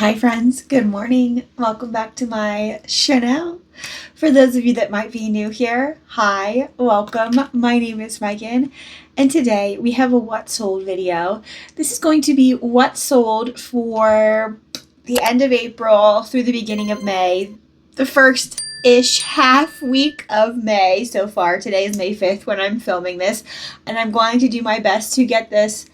Hi friends, good morning. Welcome back to my channel. For those of you that might be new here, hi, welcome. My name is Megan and today we have a what sold video. This is going to be what sold for the end of April through the beginning of May, the first-ish half week of May so far. Today is May 5th when I'm filming this, and I'm going to do my best to get this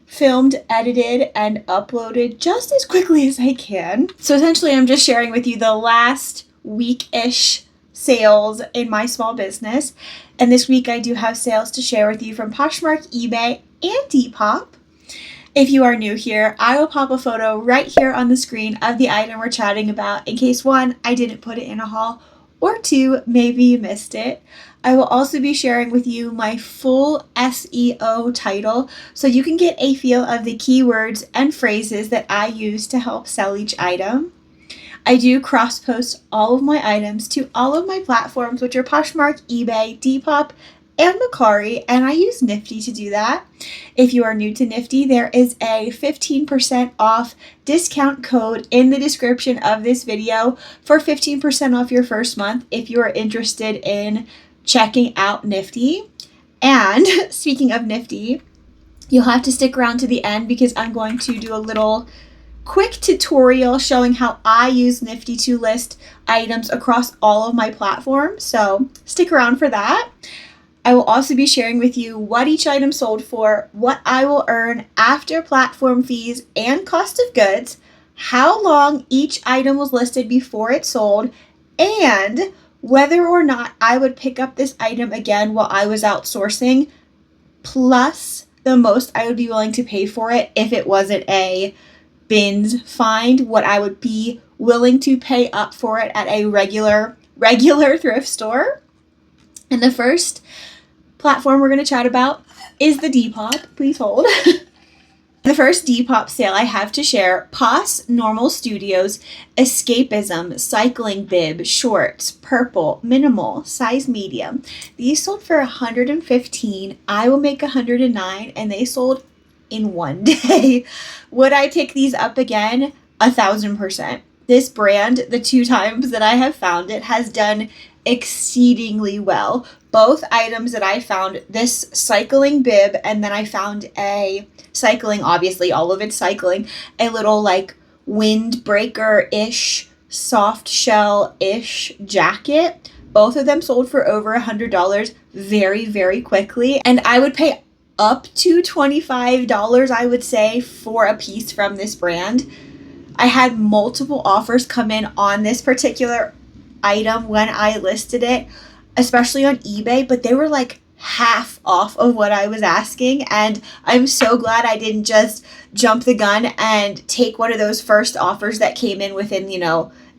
filmed, edited, and uploaded just as quickly as I can. So essentially I'm just sharing with you the last week-ish sales in my small business. And this week I do have sales to share with you from Poshmark, eBay, and Depop. If you are new here, I will pop a photo right here on the screen of the item we're chatting about in case one, I didn't put it in a haul, or two, maybe you missed it. I will also be sharing with you my full SEO title so you can get a feel of the keywords and phrases that I use to help sell each item. I do cross-post all of my items to all of my platforms, which are Poshmark, eBay, Depop, and Mercari, and I use Nifty to do that. If you are new to Nifty, there is a 15% off discount code in the description of this video for 15% off your first month if you are interested in checking out Nifty. And speaking of Nifty, you'll have to stick around to the end because I'm going to do a little quick tutorial showing how I use Nifty to list items across all of my platforms. So stick around for that. I will also be sharing with you what each item sold for, what I will earn after platform fees and cost of goods, how long each item was listed before it sold, and whether or not I would pick up this item again while I was outsourcing, plus the most I would be willing to pay for it if it wasn't a bins find, what I would be willing to pay up for it at a regular thrift store. And the first platform we're going to chat about is the Depop. Please hold. The first Depop sale I have to share, POS Normal Studios, Escapism, Cycling Bib, Shorts, Purple, Minimal, Size Medium. These sold for $115. I will make $109, and they sold in one day. Would I pick these up again? 1,000%. This brand, the two times that I have found it, has done exceedingly well. Both items that I found, this cycling bib, and then I found a cycling, obviously all of it's cycling, a little like windbreaker-ish, soft shell-ish jacket. Both of them sold for over $100 very, very quickly. And I would pay up to $25, I would say, for a piece from this brand. I had multiple offers come in on this particular item when I listed it, especially on eBay, but they were like half off of what I was asking, and I'm so glad I didn't just jump the gun and take one of those first offers that came in within,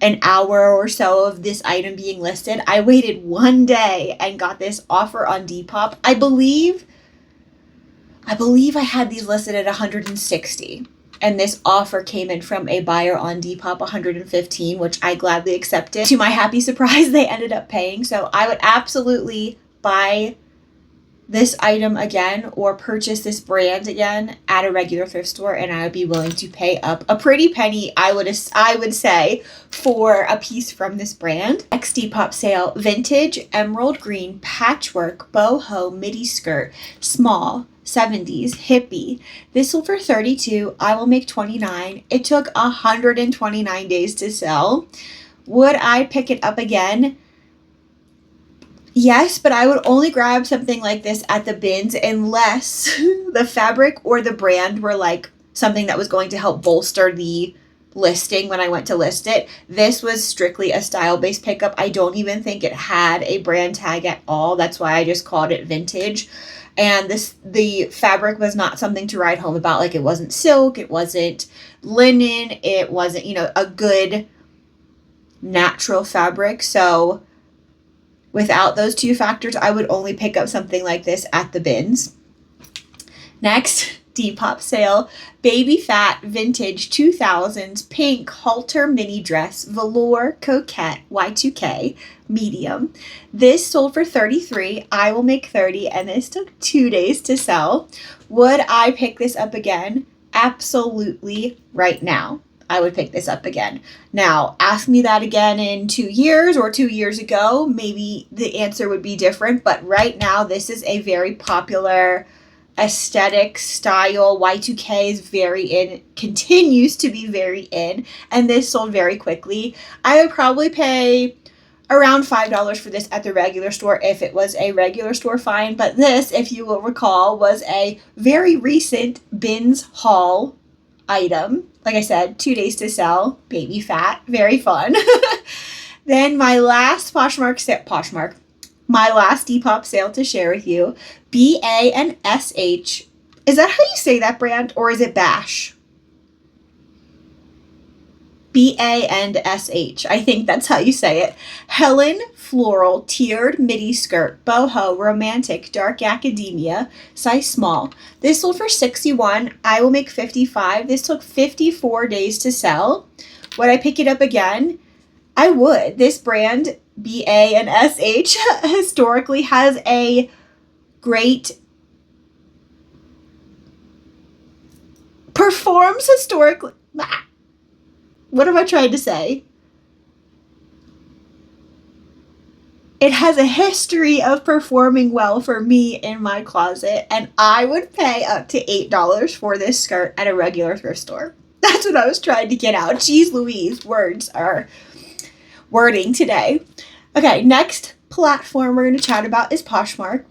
an hour or so of this item being listed. I waited one day and got this offer on Depop. I believe I had these listed at $160. And this offer came in from a buyer on Depop, $115, which I gladly accepted. To my happy surprise, they ended up paying. So I would absolutely buy this item again or purchase this brand again at a regular thrift store, and I would be willing to pay up a pretty penny, I would say, for a piece from this brand. Next Depop sale, vintage, emerald green, patchwork, boho, midi skirt, small, 70s, hippie. This sold for $32. I will make $29. It took 129 days to sell. Would I pick it up again? Yes, but I would only grab something like this at the bins unless the fabric or the brand were like something that was going to help bolster the listing when I went to list it. This was strictly a style-based pickup. I don't even think it had a brand tag at all. That's why I just called it vintage. And the fabric was not something to write home about. Like, it wasn't silk, it wasn't linen, it wasn't, a good natural fabric. So without those two factors, I would only pick up something like this at the bins. Next, Depop sale, baby fat, vintage, 2000s, pink, halter mini dress, velour, coquette, Y2K, medium. This sold for $33. I will make $30, and this took 2 days to sell. Would I pick this up again? Absolutely, right now. I would pick this up again. Now, ask me that again in 2 years or 2 years ago, maybe the answer would be different. But right now, this is a very popular aesthetic style. Y2K is very in, continues to be very in, and this sold very quickly. I would probably pay around $5 for this at the regular store if it was a regular store find. But this, if you will recall, was a very recent bins haul item. Like I said, 2 days to sell, baby fat, very fun. Then my last Poshmark, my last Depop sale to share with you, BA and SH. Is that how you say that brand, or is it Bash? BA and SH. I think that's how you say it. Helen Floral Tiered Midi Skirt, Boho Romantic Dark Academia, size small. This sold for $61. I will make $55. This took 54 days to sell. Would I pick it up again? I would. This brand, BA and SH, historically has a great performs historically. What am I trying to say? It has a history of performing well for me in my closet, and I would pay up to $8 for this skirt at a regular thrift store. That's what I was trying to get out. Jeez Louise, words are wording today. Okay, next platform we're going to chat about is Poshmark.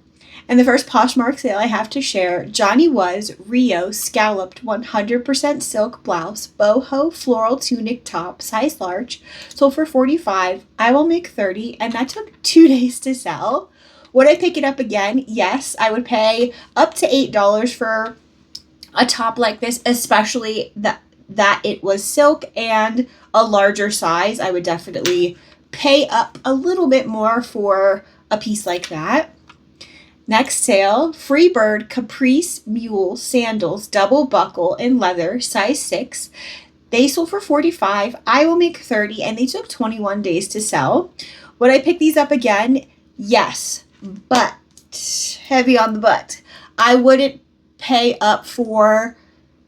And the first Poshmark sale I have to share, Johnny Was Rio Scalloped 100% Silk Blouse, Boho Floral Tunic Top, size large, sold for $45. I will make $30, and that took 2 days to sell. Would I pick it up again? Yes, I would pay up to $8 for a top like this, especially that it was silk and a larger size. I would definitely pay up a little bit more for a piece like that. Next sale, Freebird Caprice Mule Sandals, double buckle in leather, size 6. They sold for $45. I will make $30, and they took 21 days to sell. Would I pick these up again? Yes, but heavy on the butt. I wouldn't pay up for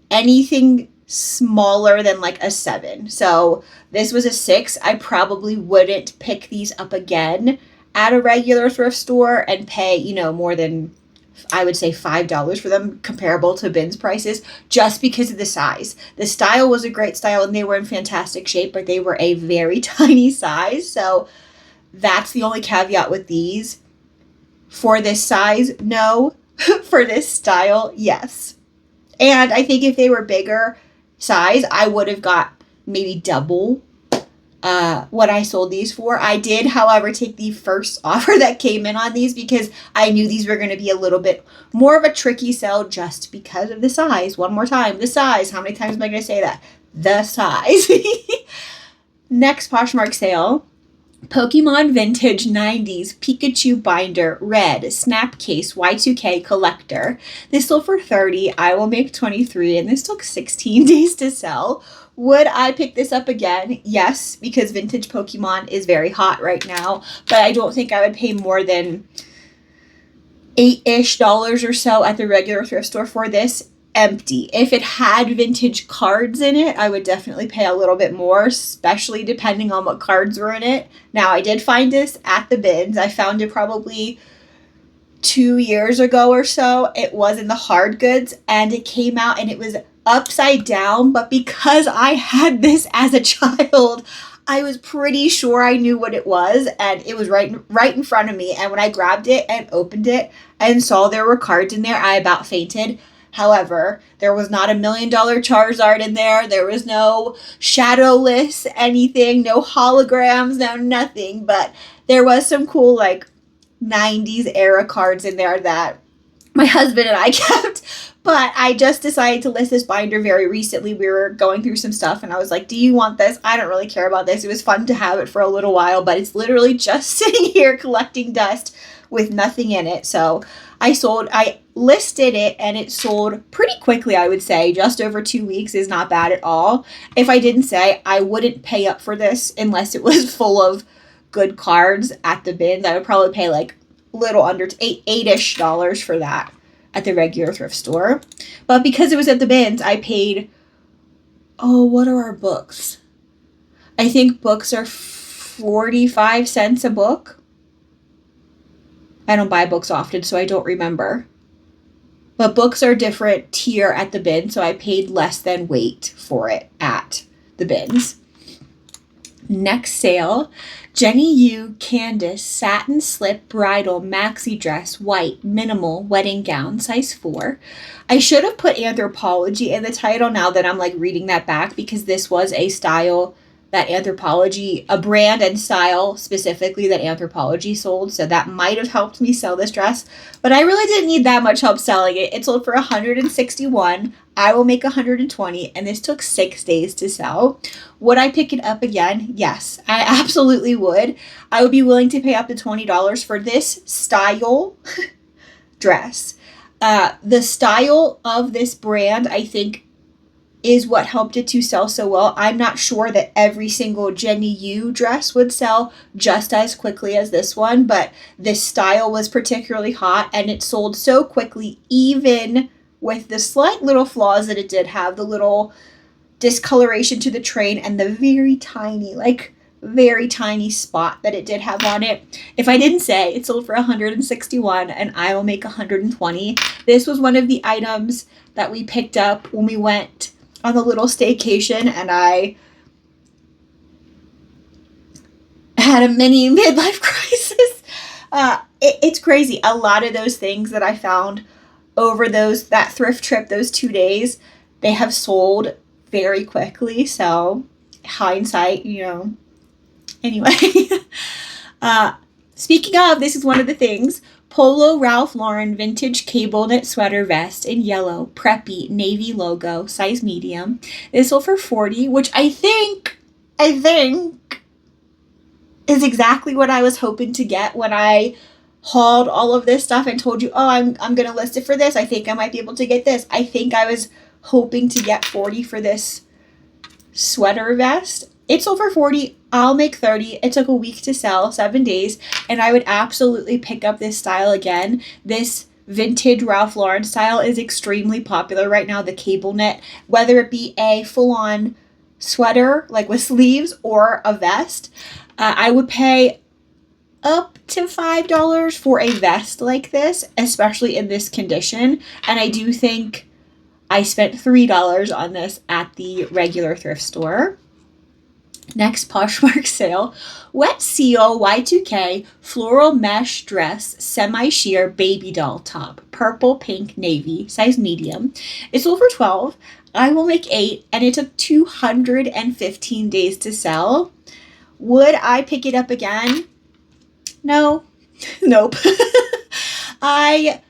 anything smaller than like a 7. So this was a 6. I probably wouldn't pick these up again at a regular thrift store and pay, more than, I would say, $5 for them, comparable to bins prices, just because of the size. The style was a great style, and they were in fantastic shape, but they were a very tiny size. So that's the only caveat with these. For this size, no. For this style, yes. And I think if they were bigger size, I would have got maybe double what I sold these for. I did, however, take the first offer that came in on these because I knew these were going to be a little bit more of a tricky sell just because of the size. One more time, the size. How many times am I going to say that? The size. Next Poshmark sale, Pokemon Vintage 90s Pikachu Binder Red Snapcase Y2K Collector. This sold for $30. I will make $23, and this took 16 days to sell. Would I pick this up again? Yes, because vintage Pokemon is very hot right now, but I don't think I would pay more than $8-ish or so at the regular thrift store for this empty. If it had vintage cards in it, I would definitely pay a little bit more, especially depending on what cards were in it. Now, I did find this at the bins. I found it probably 2 years ago or so. It was in the hard goods, and it came out and it was upside down, but because I had this as a child, I was pretty sure I knew what it was, and it was right in front of me. And when I grabbed it and opened it and saw there were cards in there, I about fainted. However, there was not $1 million Charizard in there. There was no shadowless anything, no holograms, no nothing. But there was some cool 90s era cards in there that my husband and I kept. But I just decided to list this binder very recently. We were going through some stuff, and I was like, do you want this? I don't really care about this. It was fun to have it for a little while, but it's literally just sitting here collecting dust with nothing in it. So I listed it, and it sold pretty quickly, I would say. Just over 2 weeks is not bad at all. If I didn't say, I wouldn't pay up for this unless it was full of good cards at the bins. I would probably pay little under $8-ish for that at the regular thrift store. But because it was at the bins, I paid Oh, what are our books? I think books are 45 cents a book. I don't buy books often, so I don't remember. But books are different tier at the bin, so I paid less than weight for it at the bins. Next sale, Jenny Yu Candace Satin Slip Bridal Maxi Dress White Minimal Wedding Gown size 4. I should have put Anthropologie in the title now that I'm like reading that back, because this was a style that Anthropologie, a brand and style specifically that Anthropologie sold, so that might have helped me sell this dress, but I really didn't need that much help selling it. It sold for $161. I will make $120, and this took 6 days to sell. Would I pick it up again? Yes, I absolutely would. I would be willing to pay up to $20 for this style dress. The style of this brand, I think, is what helped it to sell so well. I'm not sure that every single Jenny Yu dress would sell just as quickly as this one, but this style was particularly hot, and it sold so quickly, even with the slight little flaws that it did have, the little discoloration to the train and the very tiny spot that it did have on it. If I didn't say, it sold for $161 and I will make $120. This was one of the items that we picked up when we went on the little staycation, and I had a mini midlife crisis. It's crazy. A lot of those things that I found over that thrift trip, those 2 days, they have sold very quickly. So hindsight, anyway. Speaking of, this is one of the things. Polo Ralph Lauren vintage cable knit sweater vest in yellow, preppy, navy logo, size medium. This sold for $40, which I think is exactly what I was hoping to get when I hauled all of this stuff and told you, oh, I'm going to list it for this. I think I might be able to get this. I think I was hoping to get $40 for this sweater vest. It sold for $40. I'll make $30. It took a week to sell, 7 days, and I would absolutely pick up this style again. This vintage Ralph Lauren style is extremely popular right now, the cable knit, whether it be a full-on sweater, like with sleeves, or a vest. I would pay up to $5 for a vest like this, especially in this condition, and I do think I spent $3 on this at the regular thrift store. Next Poshmark sale, Wet Seal Y2K floral mesh dress semi-sheer baby doll top, purple, pink, navy, size medium. It sold for $12. I will make $8, and it took 215 days to sell. Would I pick it up again? No. Nope. I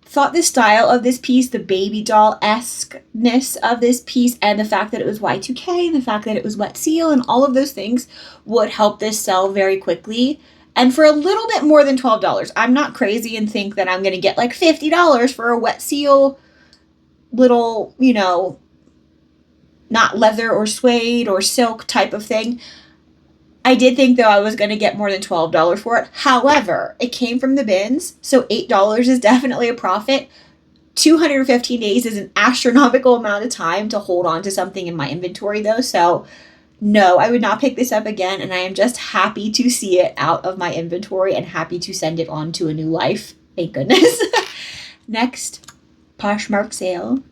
thought the style of this piece, the baby doll-esque-ness of this piece, and the fact that it was Y2K, and the fact that it was Wet Seal, and all of those things would help this sell very quickly. And for a little bit more than $12, I'm not crazy and think that I'm going to get like $50 for a Wet Seal little, not leather or suede or silk type of thing. I did think, though, I was going to get more than $12 for it. However, it came from the bins, so $8 is definitely a profit. 215 days is an astronomical amount of time to hold on to something in my inventory, though. So, no, I would not pick this up again, and I am just happy to see it out of my inventory and happy to send it on to a new life. Thank goodness. Next, Poshmark sale.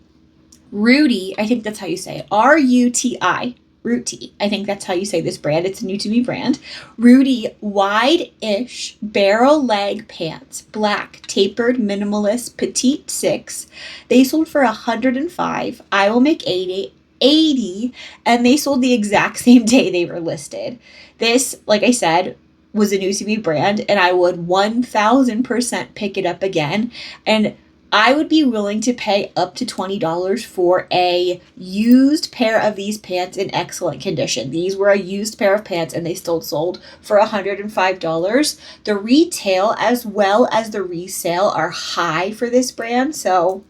Ruti, I think that's how you say it. R-U-T-I. Ruti. I think that's how you say this brand. It's a new to me brand. Ruti wide-ish barrel leg pants. Black, tapered, minimalist, petite 6. They sold for $105. I will make $80, and they sold the exact same day they were listed. This, like I said, was a new to me brand, and I would 1000% pick it up again. And I would be willing to pay up to $20 for a used pair of these pants in excellent condition. These were a used pair of pants, and they still sold for $105. The retail as well as the resale are high for this brand, so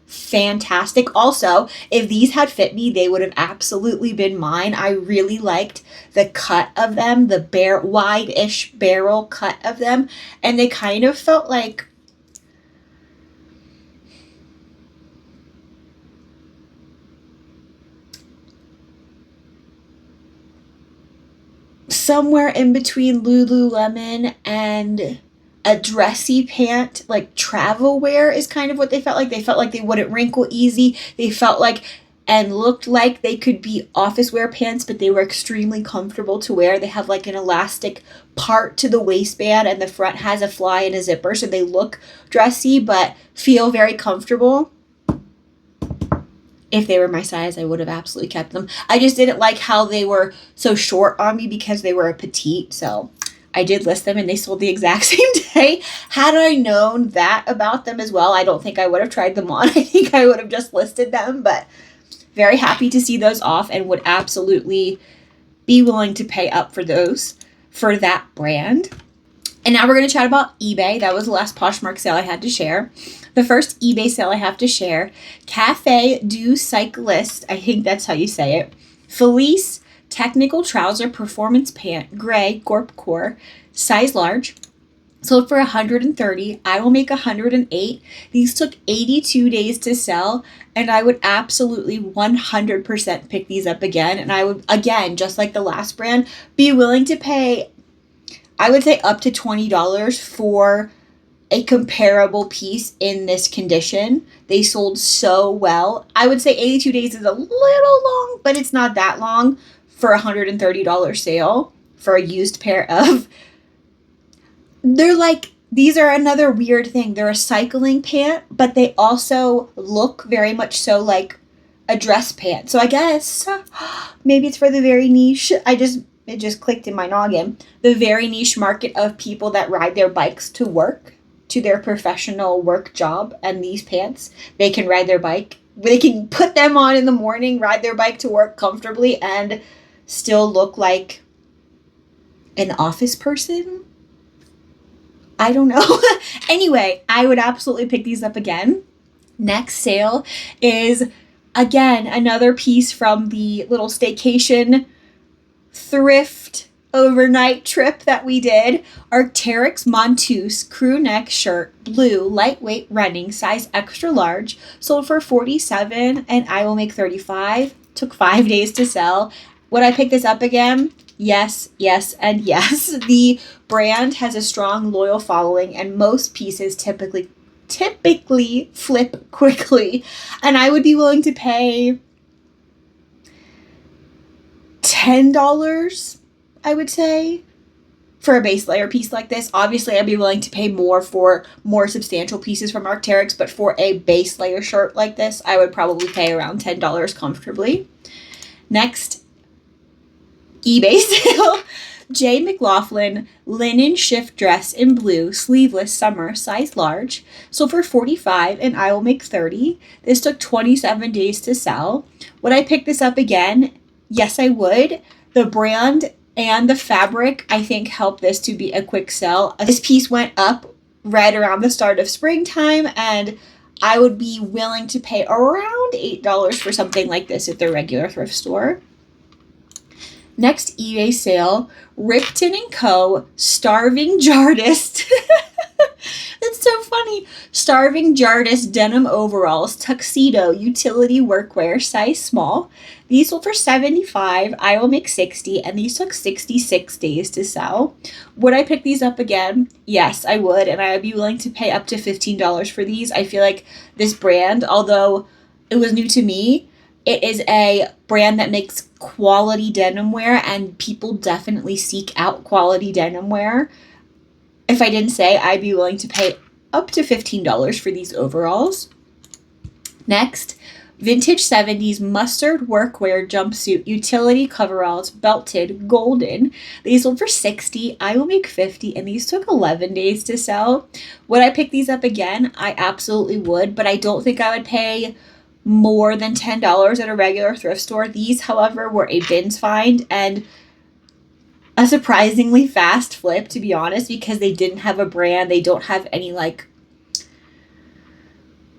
fantastic. Also, if these had fit me, they would have absolutely been mine. I really liked the cut of them, the wide-ish barrel cut of them, and they kind of felt like somewhere in between Lululemon and a dressy pant, like travel wear is kind of what they felt like. They felt like they wouldn't wrinkle easy. They felt like and looked like they could be office wear pants, but they were extremely comfortable to wear. They have like an elastic part to the waistband, and the front has a fly and a zipper, so they look dressy but feel very comfortable. If they were my size, I would have absolutely kept them. I just didn't like how they were so short on me because they were a petite, so I did list them and they sold the exact same day. Had I known that about them as well, I don't think I would have tried them on. I think I would have just listed them, but very happy to see those off and would absolutely be willing to pay up for those, for that brand. And now we're going to chat about eBay. That was the last Poshmark sale I had to share. The first eBay sale I have to share, Cafe du Cycliste, I think that's how you say it, Felice technical trouser performance pant, gray, Gorp Core, size large. Sold for $130. I will make $108. These took 82 days to sell, and I would absolutely 100% pick these up again. And I would, again, just like the last brand, be willing to pay, I would say, up to $20 for a comparable piece in this condition. They sold so well. I would say 82 days is a little long, but it's not that long for a $130 sale for a used pair of. They're like, these are another weird thing. They're a cycling pant, but they also look very much so like a dress pant. So I guess maybe it's for the very niche. It just clicked in my noggin. The very niche market of people that ride their bikes to work, to their professional work job. And these pants, they can ride their bike. They can put them on in the morning, ride their bike to work comfortably, and still look like an office person. I don't know. Anyway, I would absolutely pick these up again. Next sale is, again, another piece from the little staycation thrift overnight trip that we did. Arc'teryx Monteuse crew neck shirt, blue, lightweight running, size extra large. Sold for $47, and I will make $35. Took 5 days to sell. Would I pick this up again? Yes, yes, and yes. The brand has a strong, loyal following, and most pieces typically flip quickly. And I would be willing to pay $10, I would say, for a base layer piece like this. Obviously, I'd be willing to pay more for more substantial pieces from Arc'teryx, but for a base layer shirt like this, I would probably pay around $10 comfortably. Next, eBay sale. J. McLaughlin linen shift dress in blue, sleeveless, summer, size large. Sold for $45, and I will make $30. This took 27 days to sell. Would I pick this up again? Yes, I would. The brand and the fabric, I think, helped this to be a quick sell. This piece went up right around the start of springtime, and I would be willing to pay around $8 for something like this at the regular thrift store. Next eBay sale, Ripton & Co. Starving Jardist. That's so funny. Starving Jardist denim overalls, tuxedo, utility workwear, size small. These sold for $75. I will make $60, and these took 66 days to sell. Would I pick these up again? Yes, I would, and I would be willing to pay up to $15 for these. I feel like this brand, although it was new to me, it is a brand that makes quality denim wear, and people definitely seek out quality denim wear. If I didn't say, I'd be willing to pay up to $15 for these overalls. Next, vintage 70s mustard workwear jumpsuit, utility coveralls, belted, golden. These sold for $60. I will make $50, and these took 11 days to sell. Would I pick these up again? I absolutely would, but I don't think I would pay more than $10 at a regular thrift store. These, however, were a bins find and a surprisingly fast flip, to be honest, because they didn't have a brand. They don't have any like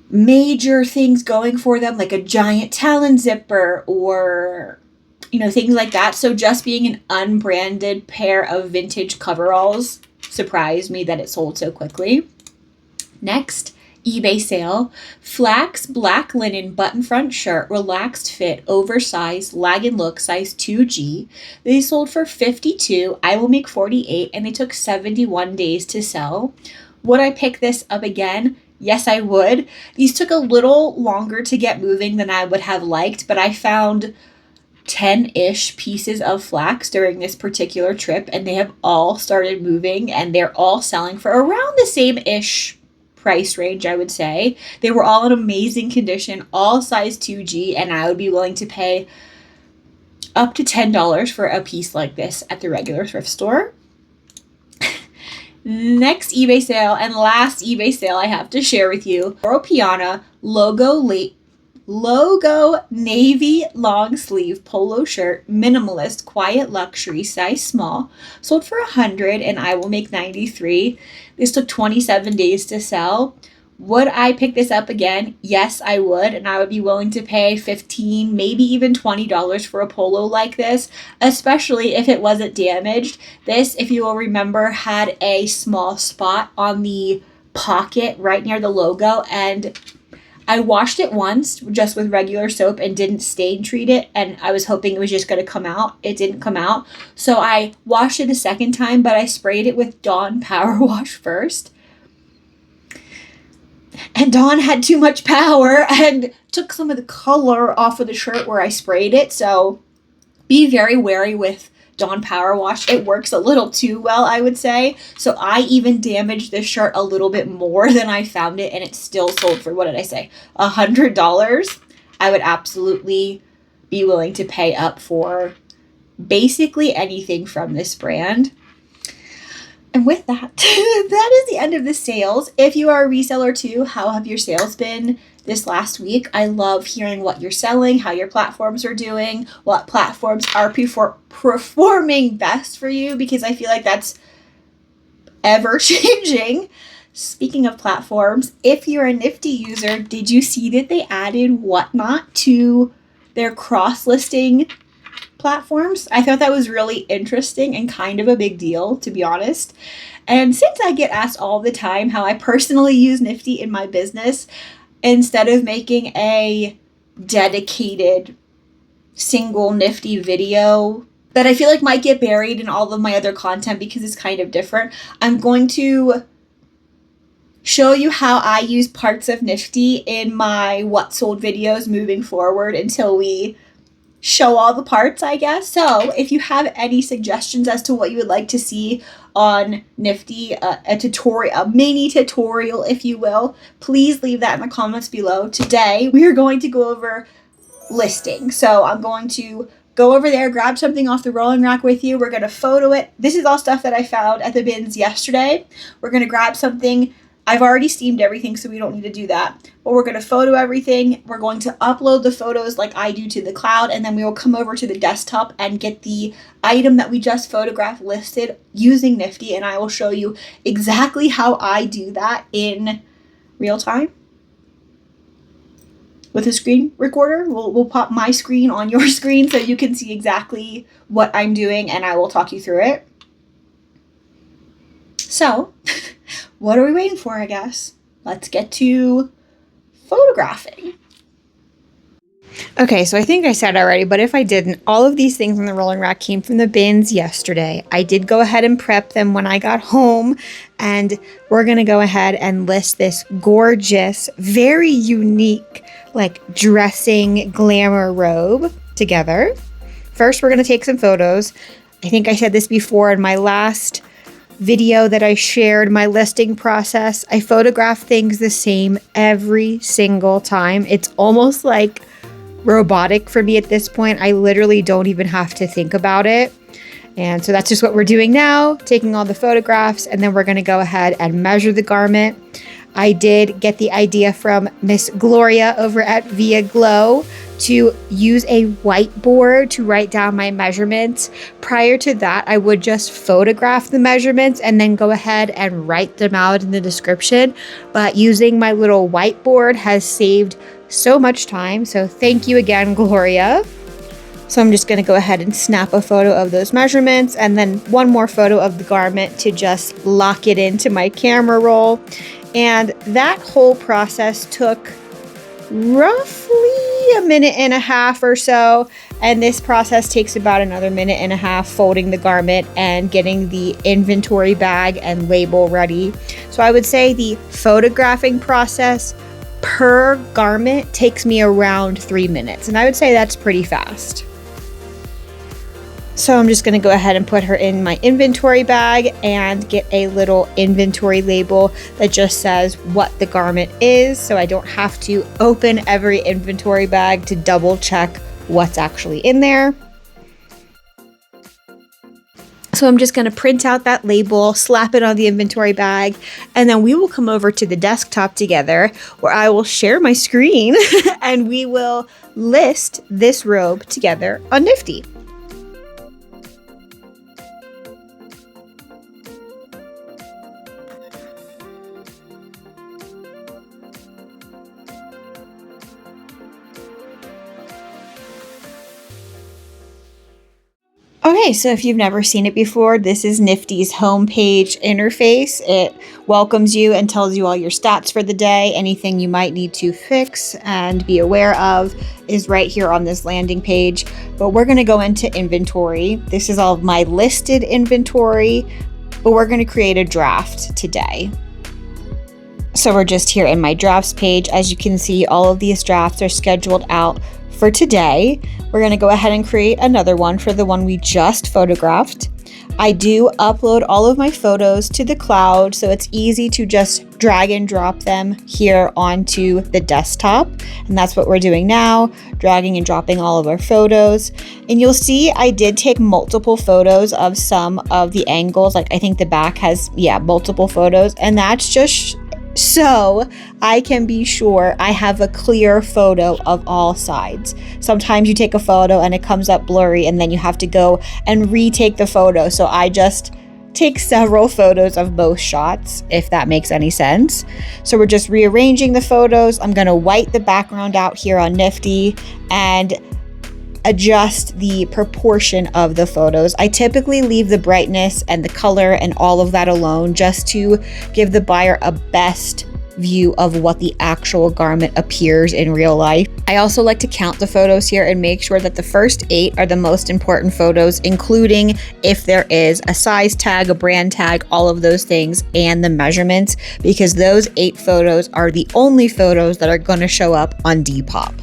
major things going for them, like a giant talon zipper or, things like that. So just being an unbranded pair of vintage coveralls surprised me that it sold so quickly. Next, eBay sale. Flax black linen button front shirt, relaxed fit, oversized, lag and look, size 2G. They sold for $52. I will make $48, and they took 71 days to sell. Would I pick this up again? Yes, I would. These took a little longer to get moving than I would have liked, but I found 10-ish pieces of flax during this particular trip, and they have all started moving, and they're all selling for around the same-ish price range, I would say. They were all in amazing condition, all size 2G, and I would be willing to pay up to $10 for a piece like this at the regular thrift store. Next eBay sale and last eBay sale I have to share with you. Europeana logo navy long sleeve polo shirt, minimalist, quiet luxury, size small, sold for $100, and I will make $93. This took 27 days to sell. Would I pick this up again? Yes, I would, and I would be willing to pay $15, maybe even $20 for a polo like this, especially if it wasn't damaged. This, if you will remember, had a small spot on the pocket right near the logo, and I washed it once just with regular soap and didn't stain treat it, and I was hoping it was just going to come out. It didn't come out, so I washed it a second time, but I sprayed it with Dawn Power Wash first. And Dawn had too much power and took some of the color off of the shirt where I sprayed it. So be very wary with Dawn Power Wash. It works a little too well, I would say. So I even damaged this shirt a little bit more than I found it, and it still sold for, what did I say, $100. I would absolutely be willing to pay up for basically anything from this brand. And with that, that is the end of the sales. If you are a reseller too, how have your sales been this last week? I love hearing what you're selling, how your platforms are doing, what platforms are performing best for you, because I feel like that's ever changing. Speaking of platforms, if you're a Nifty user, did you see that they added Whatnot to their cross-listing platforms? I thought that was really interesting and kind of a big deal, to be honest. And since I get asked all the time how I personally use Nifty in my business, instead of making a dedicated single Nifty video that I feel like might get buried in all of my other content because it's kind of different, I'm going to show you how I use parts of Nifty in my what sold videos moving forward until we show all the parts, I guess. So if you have any suggestions as to what you would like to see on Nifty, a tutorial, a mini tutorial, if you will, please leave that in the comments below. Today, we are going to go over listing. So I'm going to go over there, grab something off the rolling rack with you. We're going to photo it. This is all stuff that I found at the bins yesterday. We're going to grab something. I've already steamed everything, so we don't need to do that. But we're going to photo everything. We're going to upload the photos like I do to the cloud, and then we will come over to the desktop and get the item that we just photographed listed using Nifty, and I will show you exactly how I do that in real time. With a screen recorder, we'll pop my screen on your screen so you can see exactly what I'm doing, and I will talk you through it. So, what are we waiting for, I guess? Let's get to photographing. Okay, so I think I said already, but if I didn't, all of these things in the rolling rack came from the bins yesterday. I did go ahead and prep them when I got home, and we're going to go ahead and list this gorgeous, very unique, like dressing glamour robe together. First, we're going to take some photos. I think I said this before in my last video that I shared my listing process. I photograph things the same every single time. It's almost like robotic for me at this point. I literally don't even have to think about it. And so that's just what we're doing now, taking all the photographs, and then we're going to go ahead and measure the garment. I did get the idea from Miss Gloria over at Via Glow to use a whiteboard to write down my measurements. Prior to that, I would just photograph the measurements and then go ahead and write them out in the description. But using my little whiteboard has saved so much time. So thank you again, Gloria. So I'm just going to go ahead and snap a photo of those measurements and then one more photo of the garment to just lock it into my camera roll. And that whole process took roughly a minute and a half or so. And this process takes about another minute and a half, folding the garment and getting the inventory bag and label ready. So I would say the photographing process per garment takes me around 3 minutes. And I would say that's pretty fast. So I'm just going to go ahead and put her in my inventory bag and get a little inventory label that just says what the garment is, so I don't have to open every inventory bag to double check what's actually in there. So I'm just going to print out that label, slap it on the inventory bag, and then we will come over to the desktop together where I will share my screen and we will list this robe together on Nifty. Okay, so if you've never seen it before, this is Nifty's homepage interface. It welcomes you and tells you all your stats for the day. Anything you might need to fix and be aware of is right here on this landing page. But we're going to go into inventory. This is all of my listed inventory, but we're going to create a draft today. So we're just here in my drafts page. As you can see, all of these drafts are scheduled out for today. We're going to go ahead and create another one for the one we just photographed. I do upload all of my photos to the cloud, so it's easy to just drag and drop them here onto the desktop. And that's what we're doing now, dragging and dropping all of our photos. And you'll see I did take multiple photos of some of the angles. Like I think the back has, multiple photos. And that's just so I can be sure I have a clear photo of all sides. Sometimes you take a photo and it comes up blurry and then you have to go and retake the photo. So I just take several photos of both shots, if that makes any sense. So we're just rearranging the photos. I'm going to white the background out here on Nifty and adjust the proportion of the photos. I typically leave the brightness and the color and all of that alone just to give the buyer a best view of what the actual garment appears in real life. I also like to count the photos here and make sure that the first 8 are the most important photos, including if there is a size tag, a brand tag, all of those things, and the measurements, because those 8 photos are the only photos that are going to show up on Depop.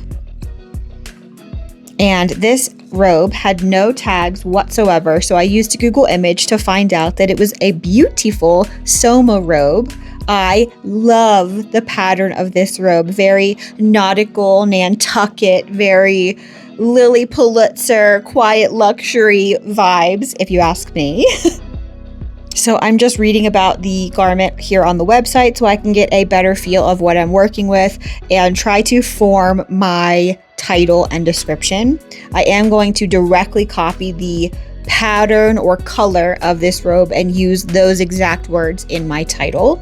And this robe had no tags whatsoever, so I used a Google image to find out that it was a beautiful Soma robe. I love the pattern of this robe. Very nautical, Nantucket, very Lily Pulitzer, quiet luxury vibes, if you ask me. So I'm just reading about the garment here on the website so I can get a better feel of what I'm working with and try to form my title and description. I am going to directly copy the pattern or color of this robe and use those exact words in my title.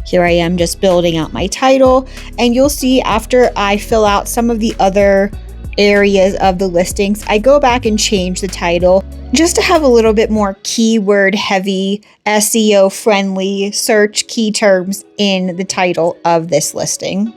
Here I am just building out my title, and you'll see after I fill out some of the other areas of the listings, I go back and change the title just to have a little bit more keyword heavy, SEO friendly search key terms in the title of this listing.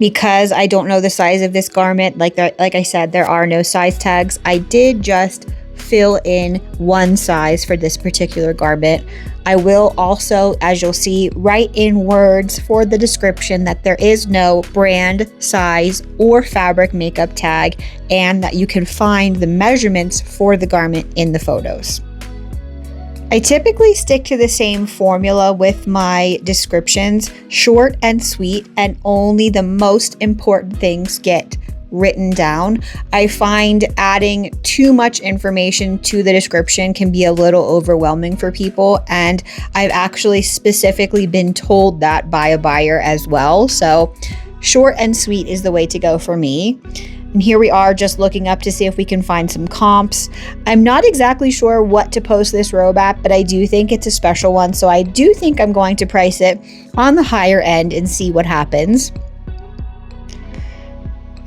Because I don't know the size of this garment, like I said, there are no size tags. I did just fill in one size for this particular garment. I will also, as you'll see, write in words for the description that there is no brand, size, or fabric makeup tag, and that you can find the measurements for the garment in the photos. I typically stick to the same formula with my descriptions, short and sweet, and only the most important things get written down. I find adding too much information to the description can be a little overwhelming for people, and I've actually specifically been told that by a buyer as well. So short and sweet is the way to go for me. And here we are just looking up to see if we can find some comps. I'm not exactly sure what to post this robe at, but I do think it's a special one. So I do think I'm going to price it on the higher end and see what happens.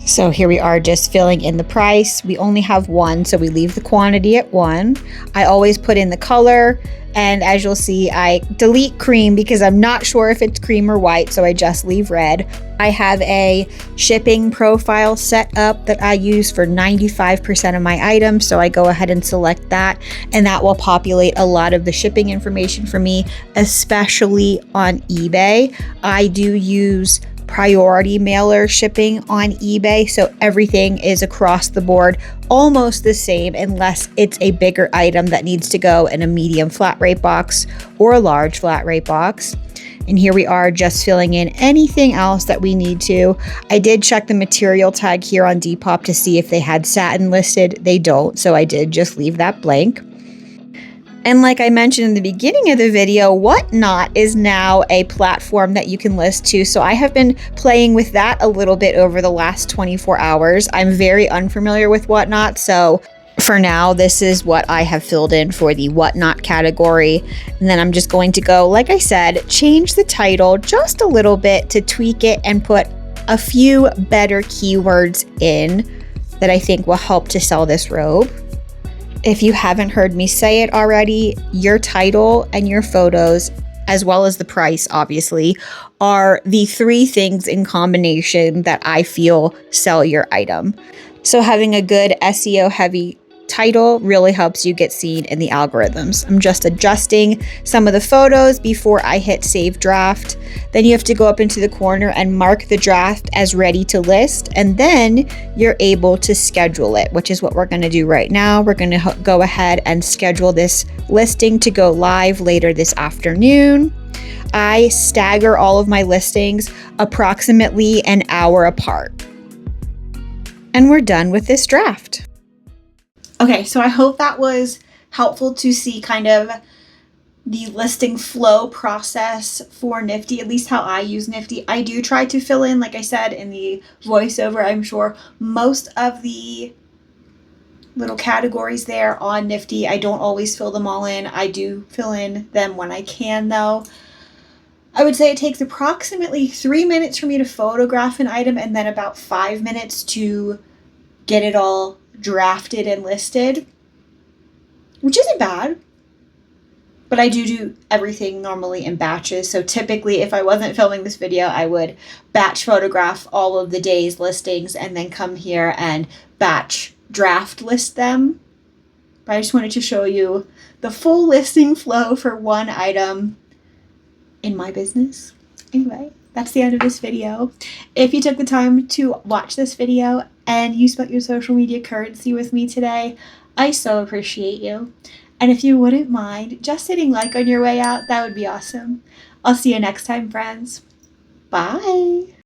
So here we are just filling in the price. We only have one, so we leave the quantity at 1. I always put in the color, and as you'll see, I delete cream because I'm not sure if it's cream or white, so I just leave red. I have a shipping profile set up that I use for 95% of my items, so I go ahead and select that, and that will populate a lot of the shipping information for me, especially on eBay. I do use priority mailer shipping on eBay, so everything is across the board almost the same unless it's a bigger item that needs to go in a medium flat rate box or a large flat rate box. And here we are just filling in anything else that we need to. I did check the material tag here on Depop to see if they had satin listed. They don't, so I did just leave that blank. And like I mentioned in the beginning of the video, Whatnot is now a platform that you can list to. So I have been playing with that a little bit over the last 24 hours. I'm very unfamiliar with Whatnot, so for now, this is what I have filled in for the Whatnot category. And then I'm just going to go, like I said, change the title just a little bit to tweak it and put a few better keywords in that I think will help to sell this robe. If you haven't heard me say it already, your title and your photos, as well as the price, obviously, are the 3 things in combination that I feel sell your item. So having a good SEO heavy title really helps you get seen in the algorithms. I'm just adjusting some of the photos before I hit save draft. Then you have to go up into the corner and mark the draft as ready to list, and then you're able to schedule it, which is what we're going to do right now. We're going to go ahead and schedule this listing to go live later this afternoon. I stagger all of my listings approximately an hour apart. And we're done with this draft. Okay, so I hope that was helpful to see kind of the listing flow process for Nifty, at least how I use Nifty. I do try to fill in, like I said, in the voiceover, I'm sure, most of the little categories there on Nifty. I don't always fill them all in. I do fill in them when I can, though. I would say it takes approximately 3 minutes for me to photograph an item and then about 5 minutes to get it all drafted and listed, which isn't bad. But I do everything normally in batches. So typically, if I wasn't filming this video, I would batch photograph all of the day's listings and then come here and batch draft list them. But I just wanted to show you the full listing flow for one item in my business. Anyway, that's the end of this video. If you took the time to watch this video and you spent your social media currency with me today, I so appreciate you. And if you wouldn't mind just hitting like on your way out, that would be awesome. I'll see you next time, friends. Bye.